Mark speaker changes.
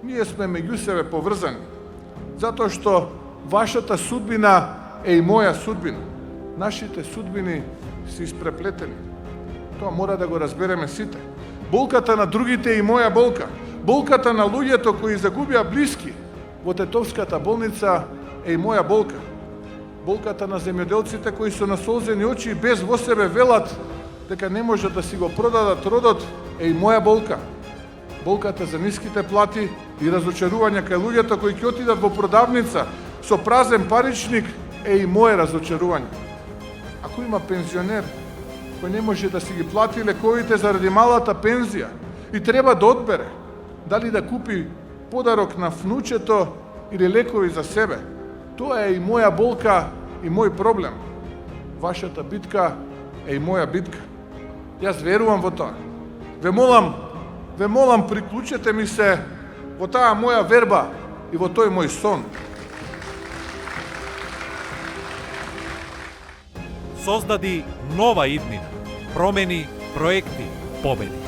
Speaker 1: Ние сме меѓу себе поврзани. Затоа што вашата судбина е и моја судбина. Нашите судбини се испреплетени. Тоа мора да го разбереме сите. Болката на другите е и моја болка. Болката на луѓето кои загубија блиски во Тетовската болница е и моја болка. Болката на земјоделците кои со насолзени очи и без во себе велат дека не можат да си го продадат родот е и моја болка. Болката за ниските плати и разочарување кај луѓето кои ќе отидат во продавница со празен паричник е и мое разочарување. Ако има пензионер кој не може да си ги плати лековите заради малата пензија и треба да одбере дали да купи подарок на внучето или лекови за себе, тоа е и моја болка и мој проблем. Вашата битка е и моја битка. Јас верувам во тоа. Ве молам, приклучете ми се во таа моја верба и во тој мој сон.
Speaker 2: Создади нова иднина, промени, проекти, победи.